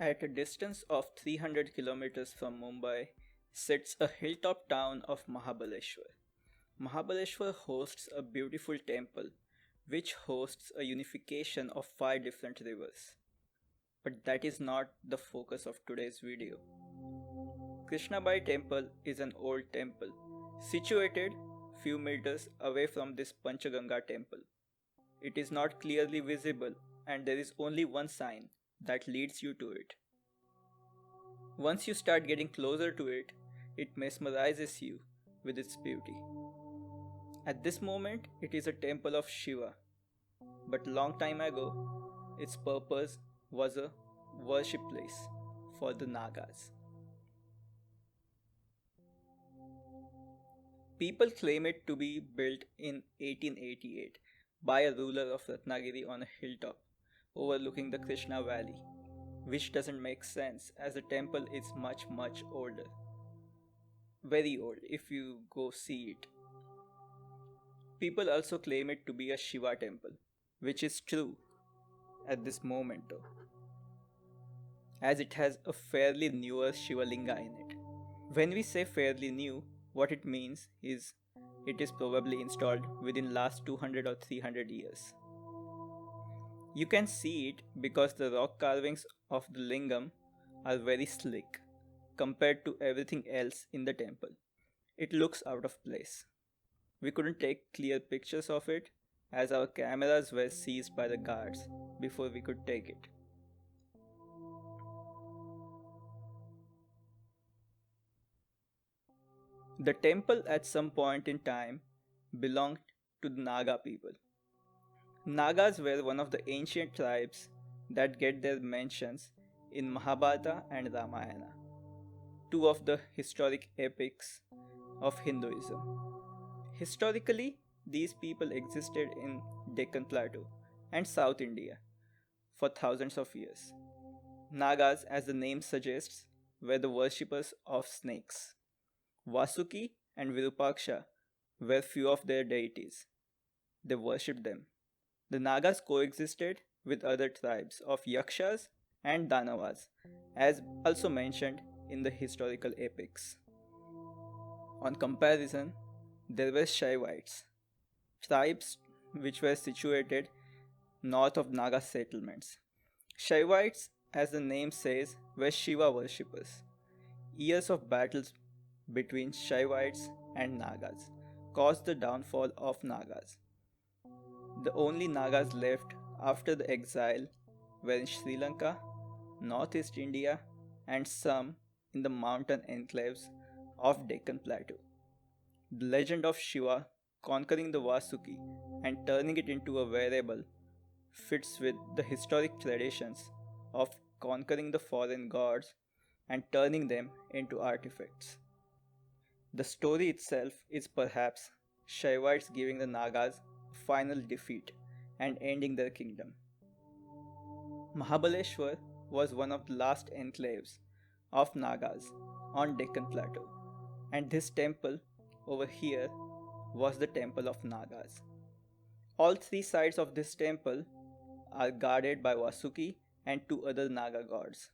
At a distance of 300 kilometers from Mumbai sits a hilltop town of Mahabaleshwar. Mahabaleshwar hosts a beautiful temple which hosts a unification of five different rivers. But that is not the focus of today's video. Krishnabai temple is an old temple situated few meters away from this Panchaganga temple. It is not clearly visible and there is only one sign that leads you to it. Once you start getting closer to it, it mesmerizes you with its beauty. At this moment, it is a temple of Shiva, but long time ago, its purpose was a worship place for the Nagas. People claim it to be built in 1888 by a ruler of Ratnagiri on a hilltop overlooking the Krishna Valley, which doesn't make sense as the temple is much older. Very old if you go see it. People also claim it to be a Shiva temple, which is true at this moment though, as it has a fairly newer Shiva Linga in it. When we say fairly new, what it means is it is probably installed within last 200 or 300 years. You can see it because the rock carvings of the lingam are very slick compared to everything else in the temple. It looks out of place. We couldn't take clear pictures of it as our cameras were seized by the guards before we could take it. The temple at some point in time belonged to the Naga people. Nagas were one of the ancient tribes that get their mentions in Mahabharata and Ramayana, two of the historic epics of Hinduism. Historically, these people existed in Deccan Plateau and South India for thousands of years. Nagas, as the name suggests, were the worshippers of snakes. Vasuki and Virupaksha were few of their deities. They worshipped them. The Nagas coexisted with other tribes of Yakshas and Danavas, as also mentioned in the historical epics. On comparison, there were Shaivites, tribes which were situated north of Naga settlements. Shaivites, as the name says, were Shiva worshippers. Years of battles between Shaivites and Nagas caused the downfall of Nagas. The only Nagas left after the exile were in Sri Lanka, Northeast India, and some in the mountain enclaves of Deccan Plateau. The legend of Shiva conquering the Vasuki and turning it into a variable fits with the historic traditions of conquering the foreign gods and turning them into artifacts. The story itself is perhaps Shaivites giving the Nagas a final defeat and ending their kingdom. Mahabaleshwar was one of the last enclaves of Nagas on Deccan Plateau, and this temple over here was the temple of Nagas. All three sides of this temple are guarded by Vasuki and two other Naga gods.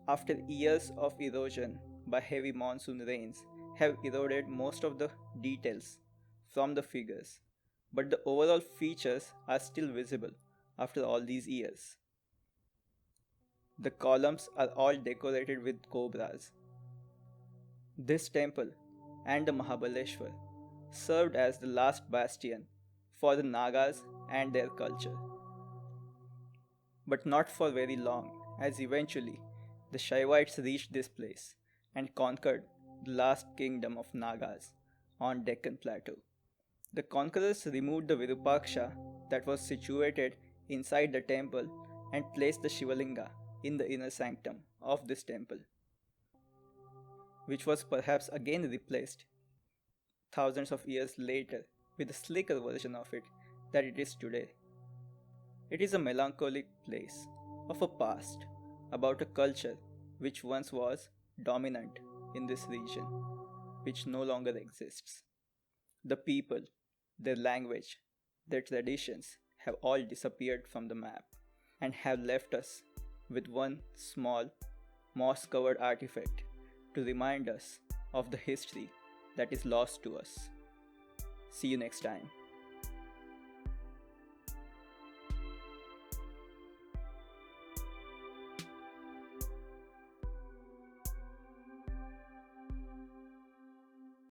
After years of erosion by heavy monsoon rains have eroded most of the details from the figures, but the overall features are still visible after all these years. The columns are all decorated with cobras. This temple and the Mahabaleshwar served as the last bastion for the Nagas and their culture. But not for very long, as eventually the Shaivites reached this place and conquered the last kingdom of Nagas on Deccan Plateau. The conquerors removed the Virupaksha that was situated inside the temple and placed the Shivalinga in the inner sanctum of this temple, which was perhaps again replaced thousands of years later with a slicker version of it that it is today. It is a melancholic place of a past about a culture which once was dominant in this region, which no longer exists. The people, their language, their traditions have all disappeared from the map and have left us with one small, moss covered artifact to remind us of the history that is lost to us. See you next time.